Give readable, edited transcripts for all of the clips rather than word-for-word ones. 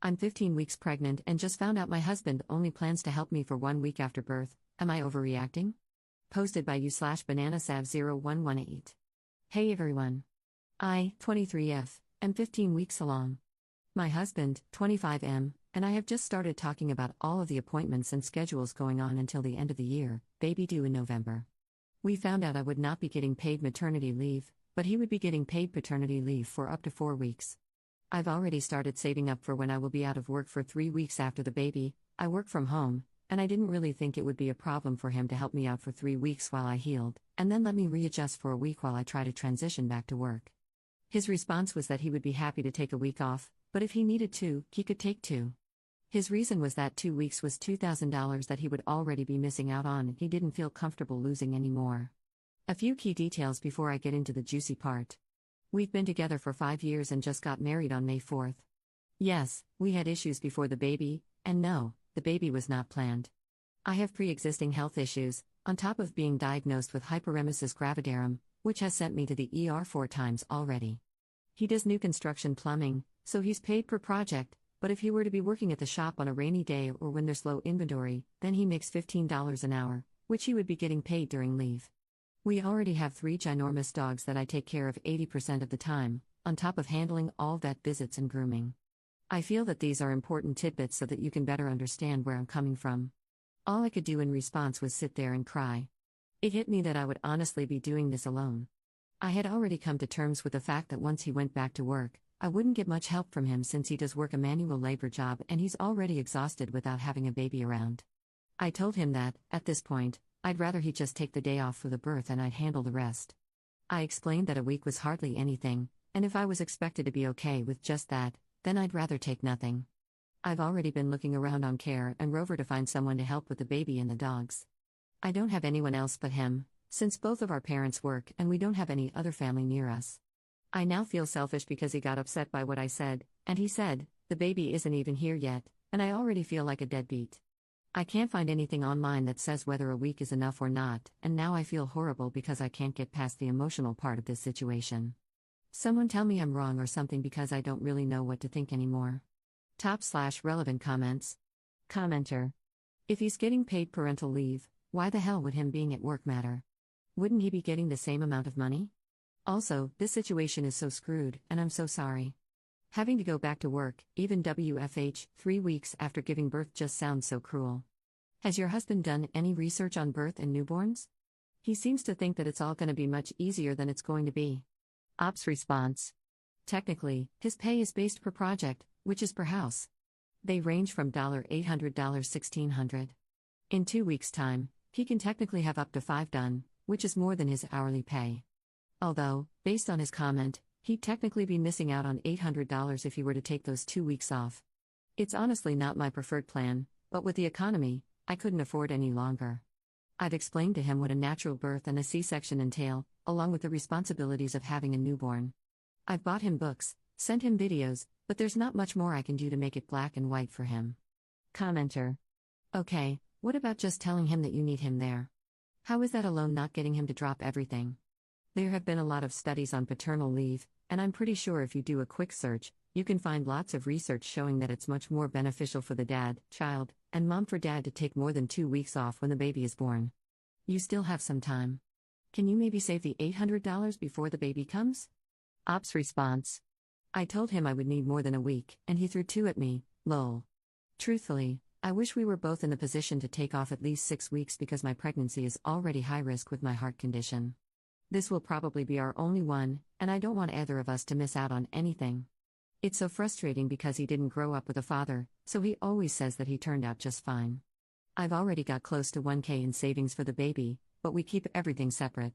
I'm 15 weeks pregnant and just found out my husband only plans to help me for 1 week after birth. Am I overreacting? Posted by you/bananasav0118. Hey everyone. I, 23F, am 15 weeks along. My husband, 25M, and I have just started talking about all of the appointments and schedules going on until the end of the year, baby due in November. We found out I would not be getting paid maternity leave, but he would be getting paid paternity leave for up to 4 weeks. I've already started saving up for when I will be out of work for 3 weeks after the baby. I work from home, and I didn't really think it would be a problem for him to help me out for 3 weeks while I healed, and then let me readjust for a week while I try to transition back to work. His response was that he would be happy to take a week off, but if he needed to, he could take 2. His reason was that 2 weeks was $2,000 that he would already be missing out on and he didn't feel comfortable losing any more. A few key details before I get into the juicy part. We've been together for 5 years and just got married on May 4th. Yes, we had issues before the baby, and no, the baby was not planned. I have pre-existing health issues, on top of being diagnosed with hyperemesis gravidarum, which has sent me to the ER 4 times already. He does new construction plumbing, so he's paid per project, but if he were to be working at the shop on a rainy day or when there's low inventory, then he makes $15 an hour, which he would be getting paid during leave. We already have 3 ginormous dogs that I take care of 80% of the time, on top of handling all vet visits and grooming. I feel that these are important tidbits so that you can better understand where I'm coming from. All I could do in response was sit there and cry. It hit me that I would honestly be doing this alone. I had already come to terms with the fact that once he went back to work, I wouldn't get much help from him since he does work a manual labor job and he's already exhausted without having a baby around. I told him that, at this point, I'd rather he just take the day off for the birth and I'd handle the rest. I explained that a week was hardly anything, and if I was expected to be okay with just that, then I'd rather take nothing. I've already been looking around on Care and Rover to find someone to help with the baby and the dogs. I don't have anyone else but him, since both of our parents work and we don't have any other family near us. I now feel selfish because he got upset by what I said, and he said, the baby isn't even here yet, and I already feel like a deadbeat. I can't find anything online that says whether a week is enough or not, and now I feel horrible because I can't get past the emotional part of this situation. Someone tell me I'm wrong or something because I don't really know what to think anymore. Top/relevant comments. Commenter. If he's getting paid parental leave, why the hell would him being at work matter? Wouldn't he be getting the same amount of money? Also, this situation is so screwed, and I'm so sorry. Having to go back to work, even WFH, 3 weeks after giving birth just sounds so cruel. Has your husband done any research on birth and newborns? He seems to think that it's all going to be much easier than it's going to be. Ops response. Technically, his pay is based per project, which is per house. They range from $800 to $1,600. In 2 weeks' time, he can technically have up to 5 done, which is more than his hourly pay. Although, based on his comment, he'd technically be missing out on $800 if he were to take those 2 weeks off. It's honestly not my preferred plan, but with the economy, I couldn't afford any longer. I've explained to him what a natural birth and a C-section entail, along with the responsibilities of having a newborn. I've bought him books, sent him videos, but there's not much more I can do to make it black and white for him. Commenter. Okay, what about just telling him that you need him there? How is that alone not getting him to drop everything? There have been a lot of studies on paternal leave, and I'm pretty sure if you do a quick search, you can find lots of research showing that it's much more beneficial for the dad, child, and mom for dad to take more than 2 weeks off when the baby is born. You still have some time. Can you maybe save the $800 before the baby comes? Ops response. I told him I would need more than a week, and he threw 2 at me, lol. Truthfully, I wish we were both in the position to take off at least 6 weeks because my pregnancy is already high risk with my heart condition. This will probably be our only one, and I don't want either of us to miss out on anything. It's so frustrating because he didn't grow up with a father, so he always says that he turned out just fine. I've already got close to $1,000 in savings for the baby, but we keep everything separate.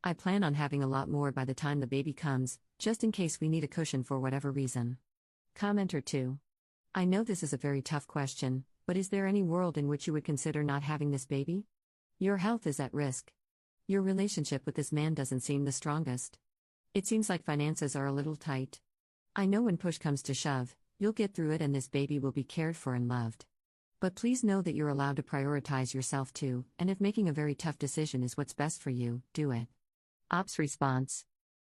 I plan on having a lot more by the time the baby comes, just in case we need a cushion for whatever reason. Commenter 2. I know this is a very tough question, but is there any world in which you would consider not having this baby? Your health is at risk. Your relationship with this man doesn't seem the strongest. It seems like finances are a little tight. I know when push comes to shove, you'll get through it and this baby will be cared for and loved. But please know that you're allowed to prioritize yourself too, and if making a very tough decision is what's best for you, do it. Ops response.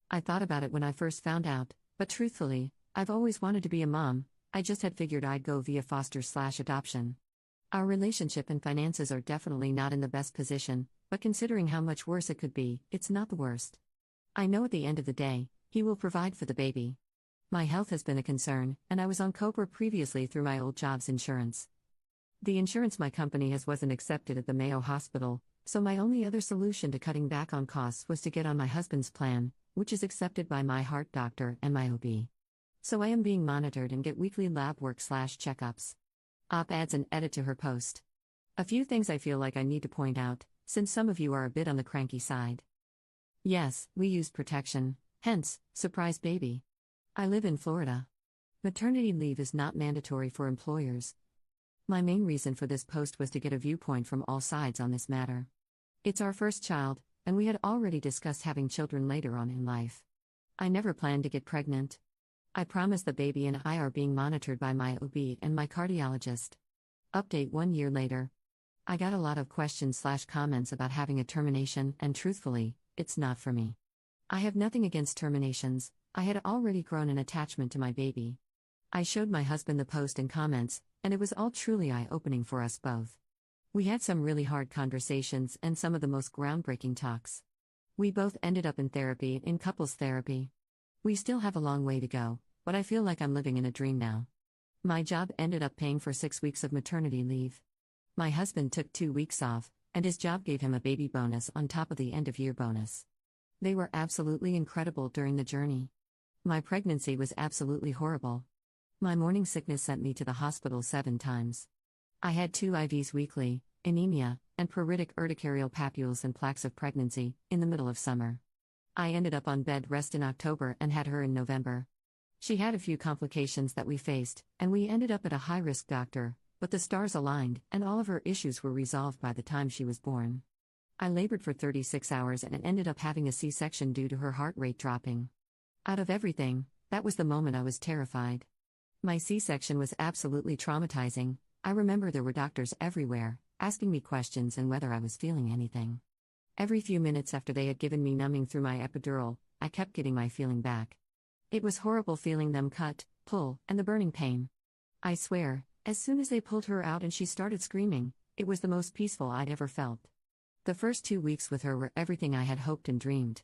I thought about it when I first found out, but truthfully, I've always wanted to be a mom, I just had figured I'd go via foster/adoption. Our relationship and finances are definitely not in the best position, but considering how much worse it could be, it's not the worst. I know at the end of the day, he will provide for the baby. My health has been a concern, and I was on COBRA previously through my old job's insurance. The insurance my company has wasn't accepted at the Mayo Hospital, so my only other solution to cutting back on costs was to get on my husband's plan, which is accepted by my heart doctor and my OB. So I am being monitored and get weekly lab work/checkups. Adds an edit to her post. A few things I feel like I need to point out, since some of you are a bit on the cranky side. Yes, we use protection, hence, surprise baby. I live in Florida. Maternity leave is not mandatory for employers. My main reason for this post was to get a viewpoint from all sides on this matter. It's our first child, and we had already discussed having children later on in life. I never planned to get pregnant. I promise the baby and I are being monitored by my OB and my cardiologist. Update 1 year later. I got a lot of questions/comments about having a termination, and truthfully, it's not for me. I have nothing against terminations. I had already grown an attachment to my baby. I showed my husband the post and comments, and it was all truly eye-opening for us both. We had some really hard conversations and some of the most groundbreaking talks. We both ended up in therapy, in couples therapy. We still have a long way to go, but I feel like I'm living in a dream now. My job ended up paying for 6 weeks of maternity leave. My husband took 2 weeks off, and his job gave him a baby bonus on top of the end-of-year bonus. They were absolutely incredible during the journey. My pregnancy was absolutely horrible. My morning sickness sent me to the hospital 7 times. I had 2 IVs weekly, anemia, and pruritic urticarial papules and plaques of pregnancy, in the middle of summer. I ended up on bed rest in October and had her in November. She had a few complications that we faced, and we ended up at a high-risk doctor, but the stars aligned, and all of her issues were resolved by the time she was born. I labored for 36 hours and ended up having a C-section due to her heart rate dropping. Out of everything, that was the moment I was terrified. My C-section was absolutely traumatizing. I remember there were doctors everywhere, asking me questions and whether I was feeling anything. Every few minutes after they had given me numbing through my epidural, I kept getting my feeling back. It was horrible feeling them cut, pull, and the burning pain. I swear, as soon as they pulled her out and she started screaming, it was the most peaceful I'd ever felt. The first 2 weeks with her were everything I had hoped and dreamed.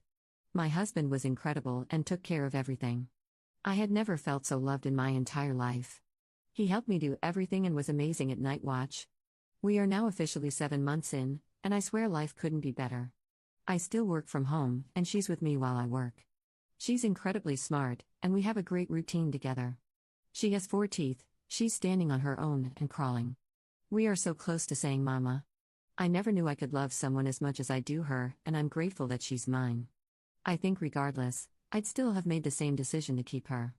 My husband was incredible and took care of everything. I had never felt so loved in my entire life. He helped me do everything and was amazing at night watch. We are now officially 7 months in, and I swear life couldn't be better. I still work from home, and she's with me while I work. She's incredibly smart, and we have a great routine together. She has 4 teeth, she's standing on her own and crawling. We are so close to saying mama. I never knew I could love someone as much as I do her, and I'm grateful that she's mine. I think regardless, I'd still have made the same decision to keep her.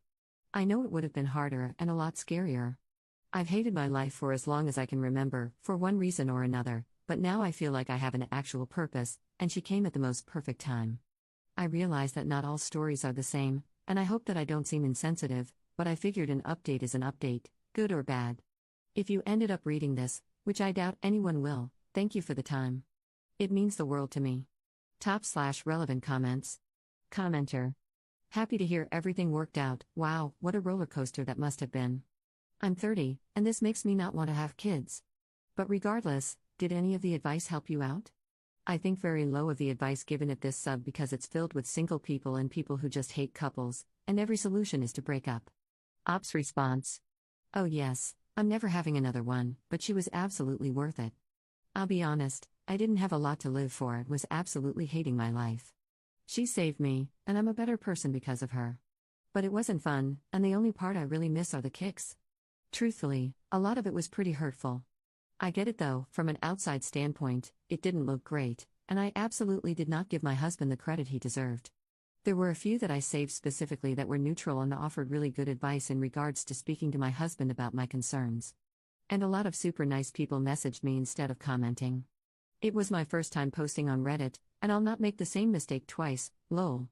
I know it would have been harder and a lot scarier. I've hated my life for as long as I can remember, for one reason or another, but now I feel like I have an actual purpose, and she came at the most perfect time. I realize that not all stories are the same, and I hope that I don't seem insensitive, but I figured an update is an update, good or bad. If you ended up reading this, which I doubt anyone will, thank you for the time. It means the world to me. Top/relevant comments. Commenter. Happy to hear everything worked out. Wow, what a roller coaster that must have been. I'm 30, and this makes me not want to have kids. But regardless, did any of the advice help you out? I think very low of the advice given at this sub because it's filled with single people and people who just hate couples, and every solution is to break up. Ops response. Oh yes, I'm never having another one, but she was absolutely worth it. I'll be honest, I didn't have a lot to live for and was absolutely hating my life. She saved me, and I'm a better person because of her. But it wasn't fun, and the only part I really miss are the kicks. Truthfully, a lot of it was pretty hurtful. I get it though, from an outside standpoint, it didn't look great, and I absolutely did not give my husband the credit he deserved. There were a few that I saved specifically that were neutral and offered really good advice in regards to speaking to my husband about my concerns. And a lot of super nice people messaged me instead of commenting. It was my first time posting on Reddit, and I'll not make the same mistake twice, lol.